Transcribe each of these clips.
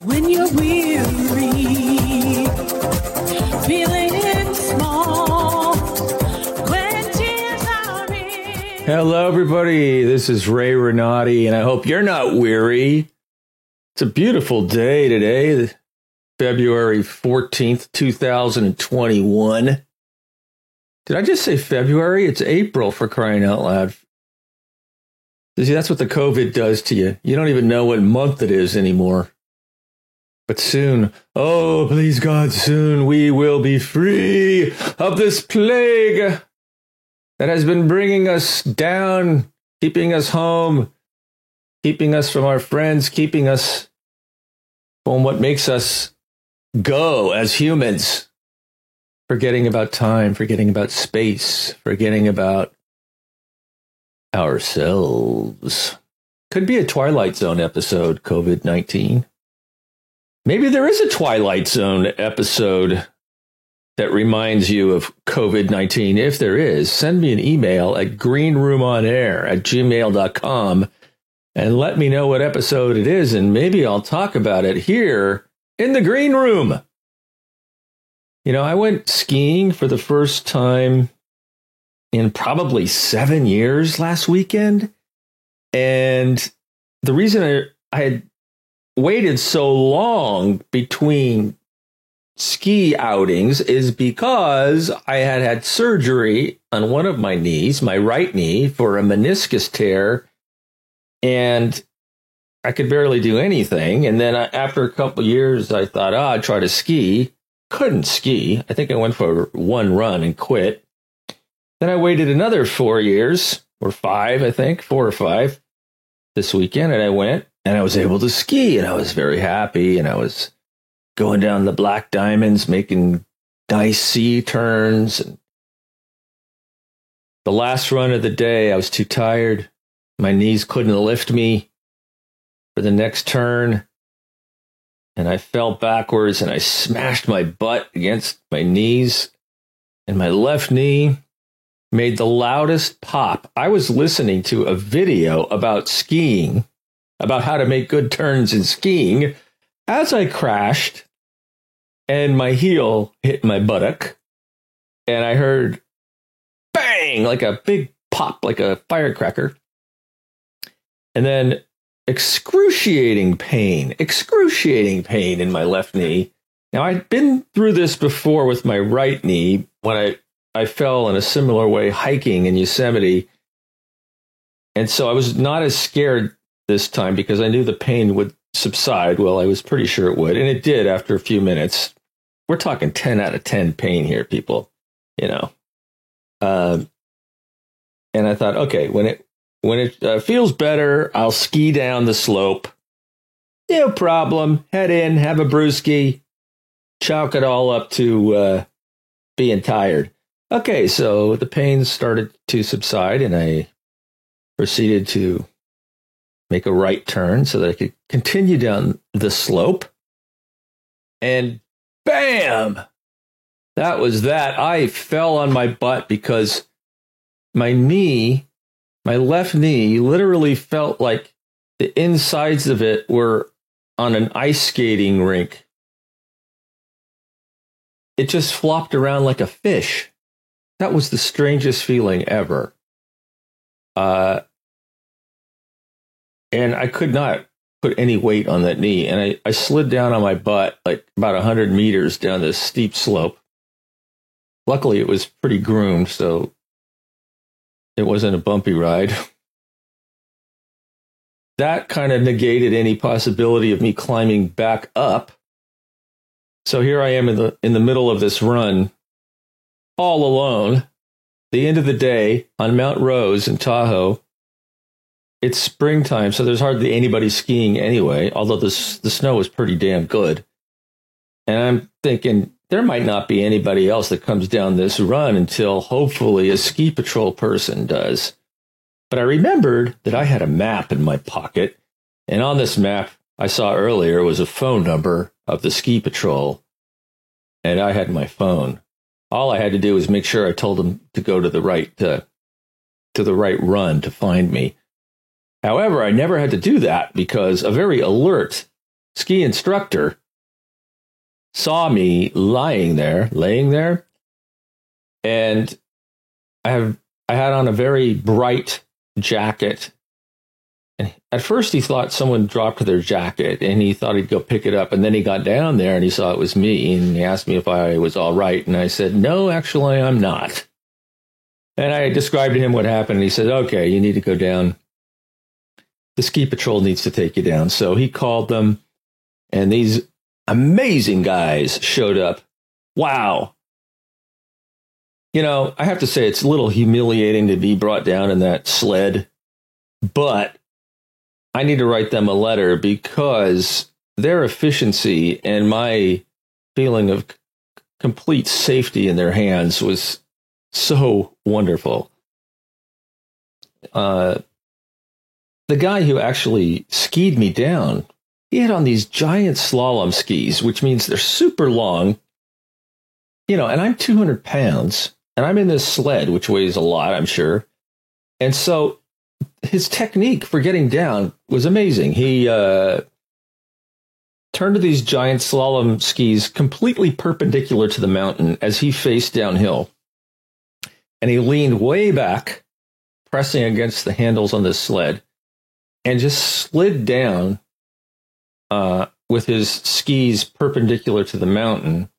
When you're weary, feeling small, when tears are in. Hello, everybody. This is Ray Renati, and I hope you're not weary. It's a beautiful day today, February 14th, 2021. Did I just say February? It's April, for crying out loud. See, that's what the COVID does to you. You don't even know what month it is anymore. But soon, oh, please God, soon we will be free of this plague that has been bringing us down, keeping us home, keeping us from our friends, keeping us from what makes us go as humans. Forgetting about time, forgetting about space, forgetting about ourselves. Could be a Twilight Zone episode, COVID-19. Maybe there is a Twilight Zone episode that reminds you of COVID-19. If there is, send me an email at greenroomonair@gmail.com and let me know what episode it is, and maybe I'll talk about it here in the green room. You know, I went skiing for the first time in probably 7 years last weekend. And the reason I had waited so long between ski outings is because I had had surgery on one of my knees, my right knee, for a meniscus tear, and I could barely do anything. And then after a couple of years, I thought, I'd try to ski. Couldn't ski. I think I went for one run and quit. Then I waited another 4 years, or 5, I think, 4 or 5, this weekend, and I went. And I was able to ski, and I was very happy, and I was going down the Black Diamonds, making nice sea turns. And the last run of the day, I was too tired. My knees couldn't lift me for the next turn, and I fell backwards, and I smashed my butt against my knees, and my left knee made the loudest pop. I was listening to a video about skiing, about how to make good turns in skiing, as I crashed and my heel hit my buttock, and I heard bang, like a big pop, like a firecracker, and then excruciating pain in my left knee. Now, I'd been through this before with my right knee when I fell in a similar way hiking in Yosemite, and so I was not as scared this time because I knew the pain would subside. Well, I was pretty sure it would, and it did after a few minutes. We're talking 10 out of 10 pain here, people, you know. And I thought, okay, when it feels better, I'll ski down the slope. No problem. Head in, have a brewski, chalk it all up to being tired. Okay, so the pain started to subside, and I proceeded to make a right turn so that I could continue down the slope. And bam! That was that. I fell on my butt because my knee, my left knee, literally felt like the insides of it were on an ice skating rink. It just flopped around like a fish. That was the strangest feeling ever. And I could not put any weight on that knee. And I slid down on my butt like about 100 meters down this steep slope. Luckily, it was pretty groomed, so it wasn't a bumpy ride. That kind of negated any possibility of me climbing back up. So here I am in the middle of this run, all alone, the end of the day on Mount Rose in Tahoe. It's springtime, so there's hardly anybody skiing anyway, although the snow is pretty damn good. And I'm thinking there might not be anybody else that comes down this run until hopefully a ski patrol person does. But I remembered that I had a map in my pocket, and on this map I saw earlier was a phone number of the ski patrol, and I had my phone. All I had to do was make sure I told them to go to the right run to find me. However, I never had to do that because a very alert ski instructor saw me laying there, and I had on a very bright jacket. And at first he thought someone dropped their jacket, and he thought he'd go pick it up. And then he got down there and he saw it was me, and he asked me if I was all right. And I said, no, actually, I'm not. And I described to him what happened, and he said, okay, you need to go down. The ski patrol needs to take you down. So he called them, and these amazing guys showed up. Wow. You know, I have to say it's a little humiliating to be brought down in that sled, but I need to write them a letter because their efficiency and my feeling of complete safety in their hands was so wonderful. The guy who actually skied me down, he had on these giant slalom skis, which means they're super long, you know, and I'm 200 pounds and I'm in this sled, which weighs a lot, I'm sure. And so his technique for getting down was amazing. He turned to these giant slalom skis completely perpendicular to the mountain as he faced downhill. And he leaned way back, pressing against the handles on the sled, and just slid down with his skis perpendicular to the mountain.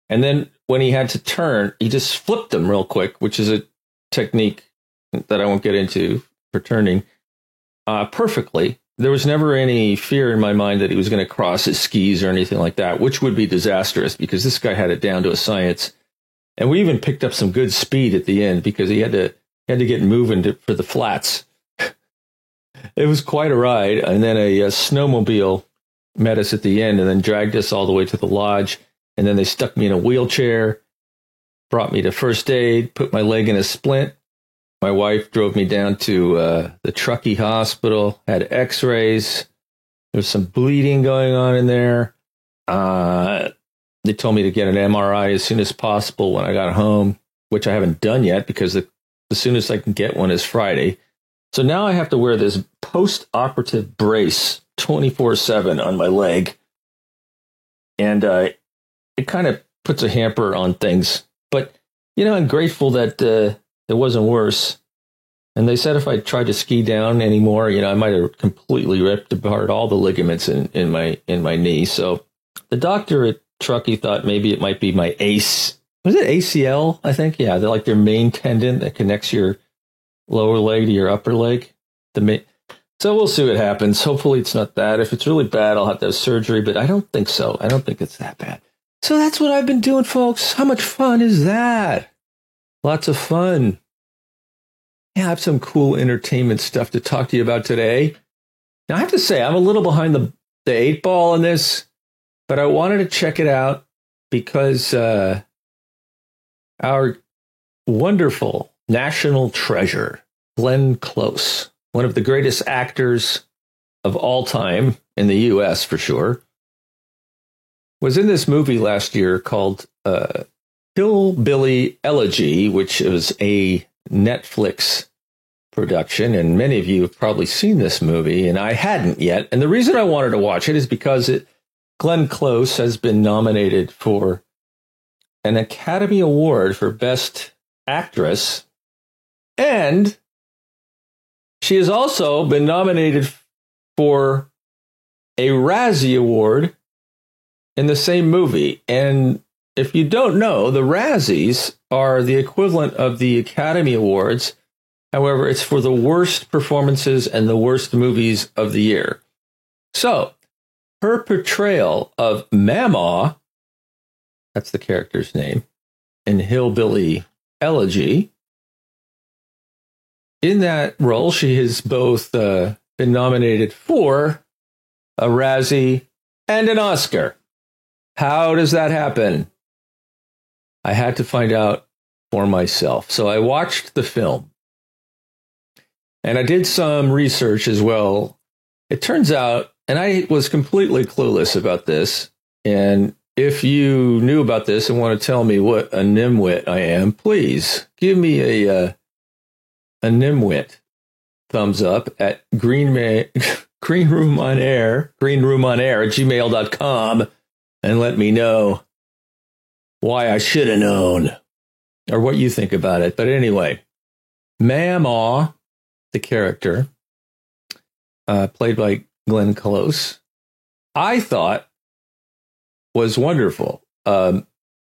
And then when he had to turn, he just flipped them real quick, which is a technique that I won't get into for turning, perfectly. There was never any fear in my mind that he was going to cross his skis or anything like that, which would be disastrous because this guy had it down to a science. And we even picked up some good speed at the end because he had to get moving for the flats. It was quite a ride. And then a snowmobile met us at the end and then dragged us all the way to the lodge. And then they stuck me in a wheelchair, brought me to first aid, put my leg in a splint. My wife drove me down to the Truckee Hospital, had x-rays. There was some bleeding going on in there. They told me to get an MRI as soon as possible when I got home, which I haven't done yet because the soonest I can get one is Friday. So now I have to wear this post-operative brace 24/7 on my leg. And it kind of puts a hamper on things. But, you know, I'm grateful that it wasn't worse. And they said if I tried to ski down anymore, you know, I might have completely ripped apart all the ligaments in my knee. So the doctor at Truckee thought maybe it might be my was it ACL? I think, yeah, they're like their main tendon that connects your lower leg to your upper leg. So we'll see what happens. Hopefully it's not that. If it's really bad, I'll have to have surgery, but I don't think so. I don't think it's that bad. So that's what I've been doing, folks. How much fun is that? Lots of fun. Yeah, I have some cool entertainment stuff to talk to you about today. Now, I have to say, I'm a little behind the 8 ball on this, but I wanted to check it out because our wonderful national treasure, Glenn Close, one of the greatest actors of all time in the U.S. for sure, was in this movie last year called Hillbilly Elegy, which was a Netflix production, and many of you have probably seen this movie, and I hadn't yet. And the reason I wanted to watch it is because Glenn Close has been nominated for an Academy Award for Best Actress, and she has also been nominated for a Razzie Award in the same movie. And if you don't know, the Razzies are the equivalent of the Academy Awards. However, it's for the worst performances and the worst movies of the year. So, her portrayal of Mamaw, that's the character's name, in Hillbilly Elegy, in that role, she has both been nominated for a Razzie and an Oscar. How does that happen? I had to find out for myself. So I watched the film. And I did some research as well. It turns out, and I was completely clueless about this, and if you knew about this and want to tell me what a nimwit I am, please give me a nimwit thumbs up at greenroomonair at gmail.com, and let me know why I should have known or what you think about it. But anyway, Mamaw, the character, played by Glenn Close, I thought was wonderful. Let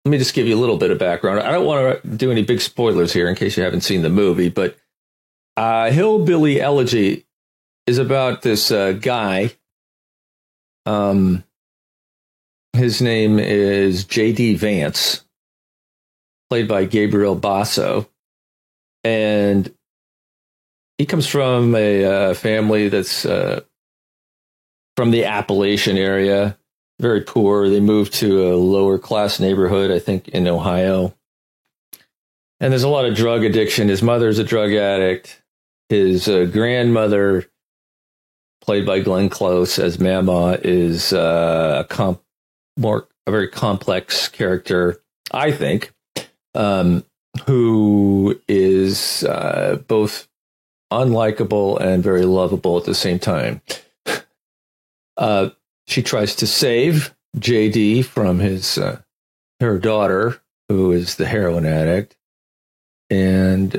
me just give you a little bit of background. I don't want to do any big spoilers here in case you haven't seen the movie, but Hillbilly Elegy is about this guy. His name is J.D. Vance, played by Gabriel Basso. And he comes from a family that's from the Appalachian area, very poor. They moved to a lower class neighborhood, I think, in Ohio. And there's a lot of drug addiction. His mother's a drug addict. His grandmother, played by Glenn Close as Mamaw, is a very complex character, I think, who is both unlikable and very lovable at the same time. She tries to save JD from her daughter, who is the heroin addict, and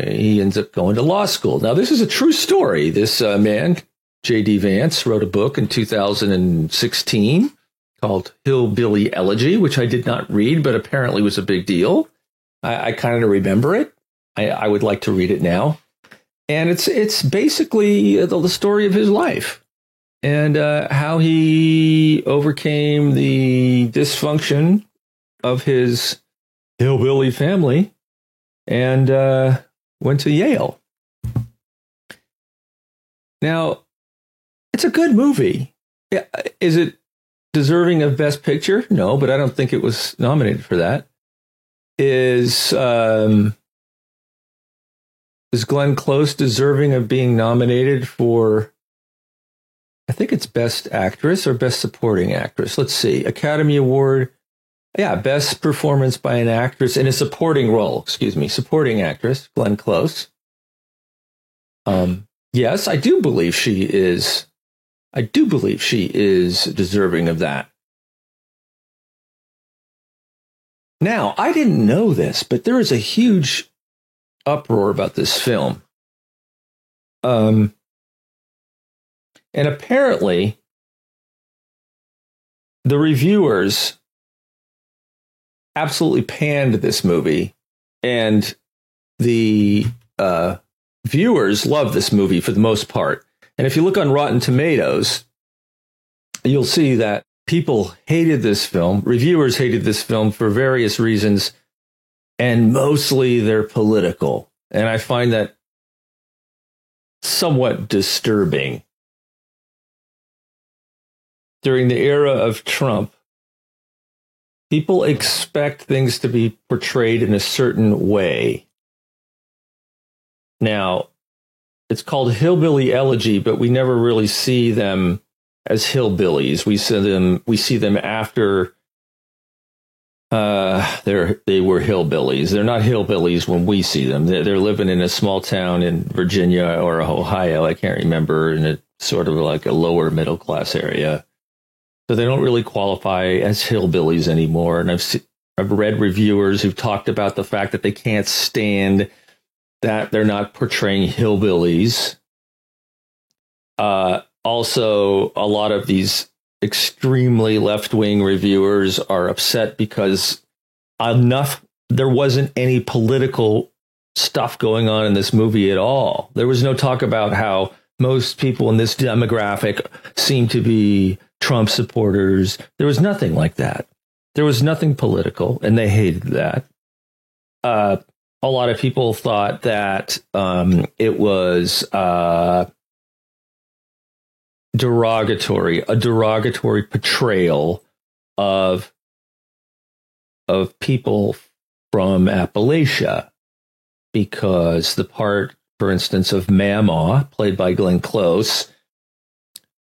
he ends up going to law school. Now, this is a true story. This man, J.D. Vance, wrote a book in 2016 called Hillbilly Elegy, which I did not read, but apparently was a big deal. I kind of remember it. I would like to read it now. And it's basically the story of his life and how he overcame the dysfunction of his hillbilly family and went to Yale. Now, it's a good movie. Is it deserving of Best Picture? No, but I don't think it was nominated for that. Is Glenn Close deserving of being nominated for, I think it's Best Actress or Best Supporting Actress? Let's see. Academy Award. Yeah, Best Performance by an Actress in a Supporting Role. Supporting Actress, Glenn Close. Yes, I do believe she is deserving of that. Now, I didn't know this, but there is a huge uproar about this film. And apparently, the reviewers absolutely panned this movie, and the viewers love this movie for the most part. And if you look on Rotten Tomatoes, you'll see that people hated this film. Reviewers hated this film for various reasons, and mostly they're political. And I find that somewhat disturbing. During the era of Trump, people expect things to be portrayed in a certain way. Now, it's called Hillbilly Elegy, but we never really see them as hillbillies. We see them after they were hillbillies. They're not hillbillies when we see them. They're living in a small town in Virginia or Ohio, I can't remember, in a sort of like a lower middle class area. So they don't really qualify as hillbillies anymore. And I've read reviewers who've talked about the fact that they can't stand that they're not portraying hillbillies. Also, a lot of these extremely left-wing reviewers are upset because there wasn't any political stuff going on in this movie at all. There was no talk about how most people in this demographic seem to be Trump supporters. There was nothing like that. There was nothing political, and they hated that. A lot of people thought that it was a derogatory portrayal of people from Appalachia, because the part, for instance, of Mamaw, played by Glenn Close,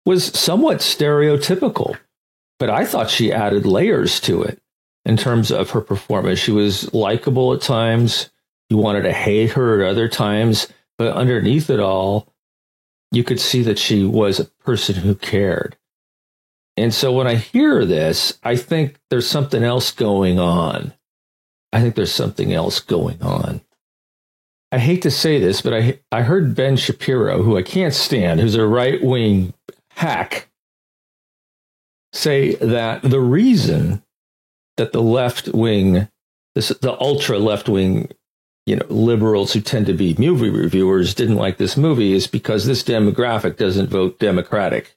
was somewhat stereotypical, but I thought she added layers to it in terms of her performance. She was likable at times. You wanted to hate her at other times, but underneath it all, you could see that she was a person who cared. And so when I hear this, I think there's something else going on. I think there's something else going on. I hate to say this, but I heard Ben Shapiro, who I can't stand, who's a right-wing hack, say that the reason that the left wing, the ultra left wing, liberals who tend to be movie reviewers didn't like this movie is because this demographic doesn't vote Democratic.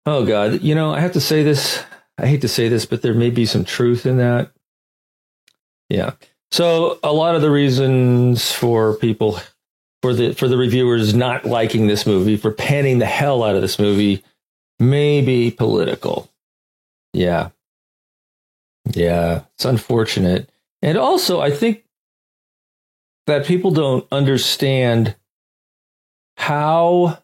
Oh God, I have to say this. I hate to say this, but there may be some truth in that. Yeah. So a lot of the reasons for people, for the reviewers not liking this movie, for panning the hell out of this movie, may be political. Yeah. Yeah, it's unfortunate. And also, I think that people don't understand how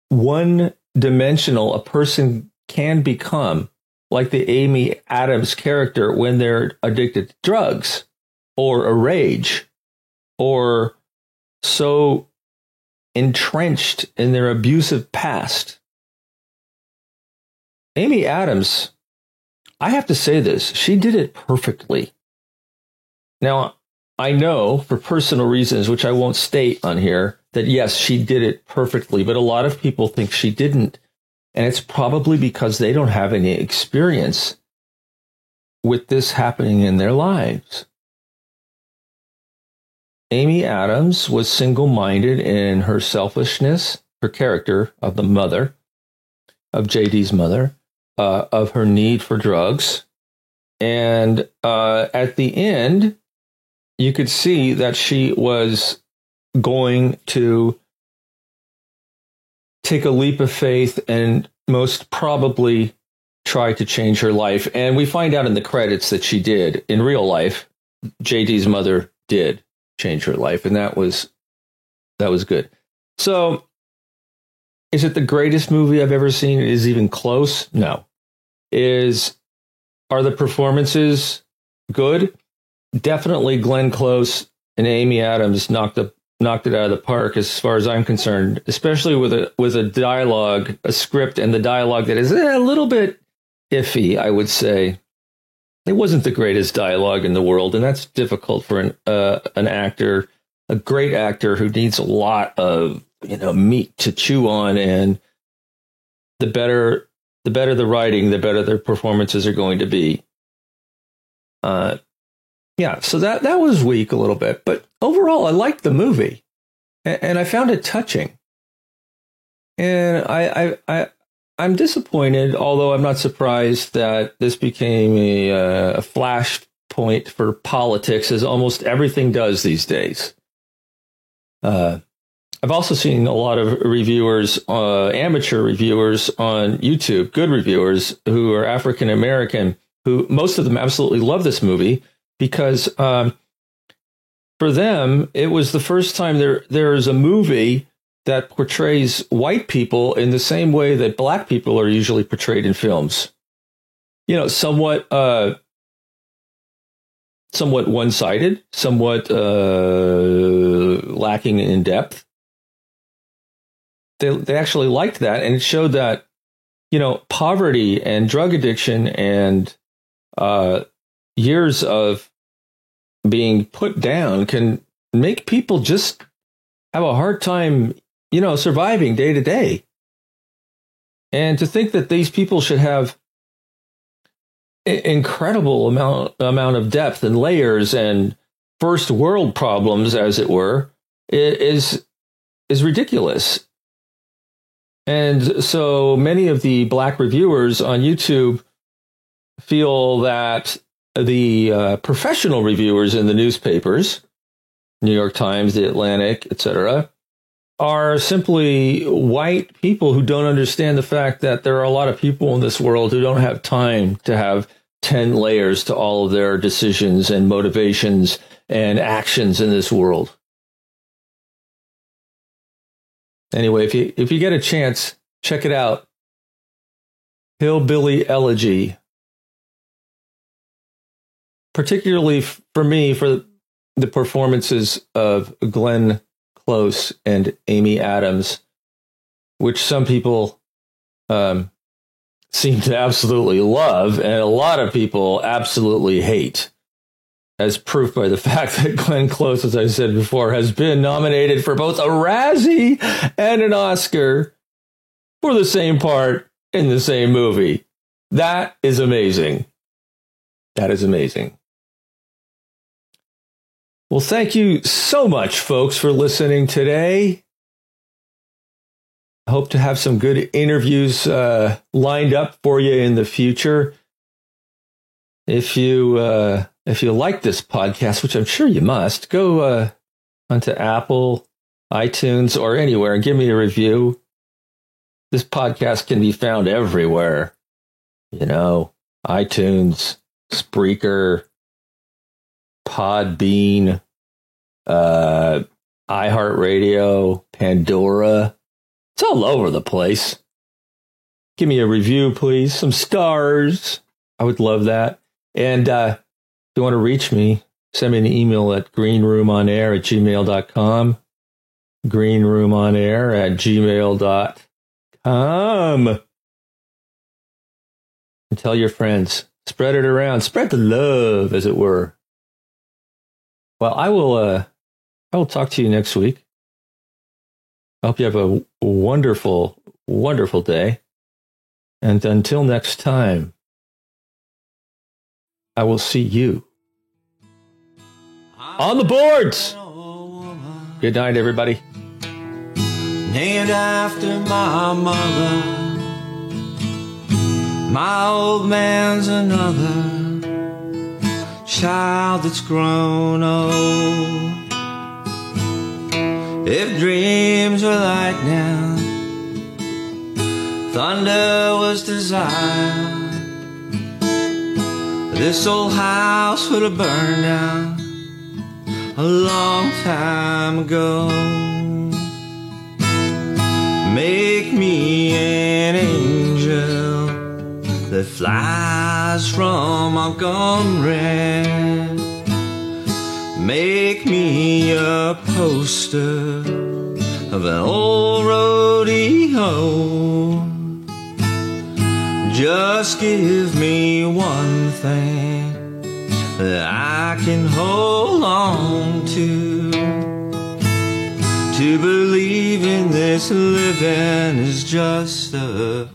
one-dimensional a person can become, like the Amy Adams character, when they're addicted to drugs or a rage or so entrenched in their abusive past. Amy Adams, I have to say this, she did it perfectly. Now, I know for personal reasons, which I won't state on here, that yes, she did it perfectly, but a lot of people think she didn't. And it's probably because they don't have any experience with this happening in their lives. Amy Adams was single-minded in her selfishness, her character of the mother, of JD's mother, of her need for drugs. And at the end, you could see that she was going to take a leap of faith and most probably try to change her life. And we find out in the credits that she did. In real life, JD's mother did change her life, and that was good. So, is it the greatest movie I've ever seen? Is it even close? No. Are the performances good? Definitely Glenn Close and Amy Adams knocked it out of the park as far as I'm concerned, especially with a dialogue, a script and the dialogue that is a little bit iffy, I would say. It wasn't the greatest dialogue in the world, and that's difficult for an actor, a great actor who needs a lot of meat to chew on, and the better the writing, the better their performances are going to be. Yeah, so that was weak a little bit, but overall, I liked the movie, and I found it touching. And I'm disappointed, although I'm not surprised that this became a flashpoint for politics, as almost everything does these days. I've also seen a lot of reviewers, amateur reviewers on YouTube, good reviewers who are African American, who most of them absolutely love this movie because for them, it was the first time there is a movie that portrays white people in the same way that black people are usually portrayed in films. Somewhat one-sided, somewhat lacking in depth. They actually liked that, and it showed that, poverty and drug addiction and years of being put down can make people just have a hard time, surviving day to day. And to think that these people should have incredible amount of depth and layers and first world problems, as it were, is ridiculous. And so many of the black reviewers on YouTube feel that the professional reviewers in the newspapers, New York Times, The Atlantic, etc., are simply white people who don't understand the fact that there are a lot of people in this world who don't have time to have 10 layers to all of their decisions and motivations and actions in this world. Anyway, if you get a chance, check it out. Hillbilly Elegy. Particularly for me, for the performances of Glenn Close and Amy Adams, which some people seem to absolutely love, and a lot of people absolutely hate, as proof by the fact that Glenn Close, as I said before, has been nominated for both a Razzie and an Oscar for the same part in the same movie. That is amazing. That is amazing. Well, thank you so much, folks, for listening today. I hope to have some good interviews lined up for you in the future. If you like this podcast, which I'm sure you must, go onto Apple, iTunes, or anywhere and give me a review. This podcast can be found everywhere. You know, iTunes, Spreaker, Podbean, iHeartRadio, Pandora. It's all over the place. Give me a review, please. Some stars. I would love that. And if you want to reach me, send me an email at greenroomonair@gmail.com. greenroomonair@gmail.com. And tell your friends. Spread it around. Spread the love, as it were. Well, I will talk to you next week. I hope you have a wonderful, wonderful day. And until next time, I will see you on the boards. Good night, everybody. Named after my mother, my old man's another child that's grown old. If dreams were lightning, thunder was desire, this old house would have burned down a long time ago. Make me an angel that flies from Montgomery. Make me a poster of an old rodeo. Just give me one thing that I can hold on to. To believe in this living is just a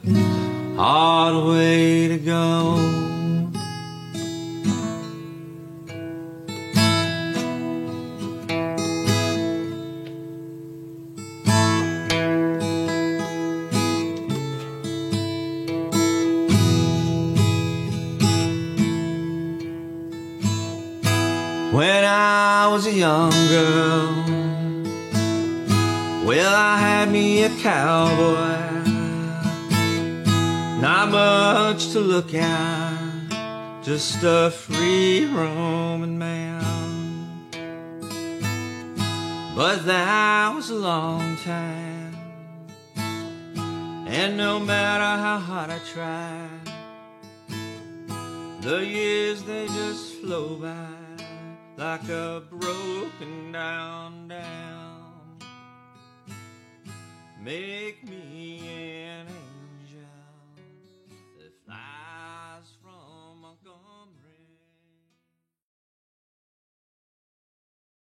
hard way to go. When I was a young girl, well, I had me a cowboy. Not much to look at, just a free roaming man. But that was a long time, and no matter how hard I tried, the years they just flow by like a broken down dam. Make me